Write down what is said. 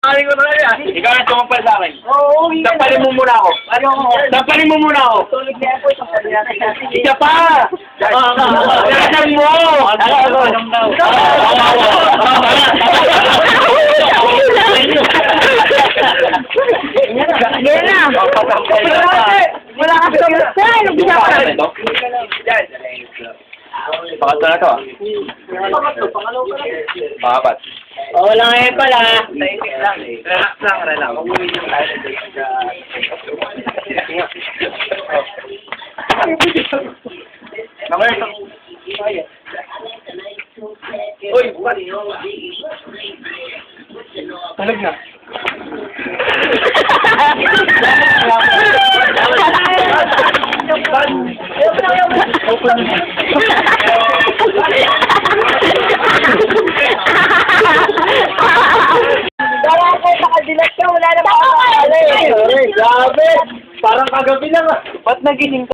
Kaling ko talaga. Ikaw na tumampal sa akin. Oo, Tampalin mo muna ako. Ano ako? Tampalin mo muna ako. Tulog na po, tampalin natin natin. Isa pa! Nasaan mo! Yan na! Wala ka sa mga! Nagbisa ka! Pangatlo na to ah. Pangapat. Oo, wala ngayon pala. Relax lang, relax. Mabuhay lang tayo. Uy, talag na. Wala ka nakadilat ka, wala na makakala eh. Grabe! Parang kagabi lang ah. Ba't nagising ka?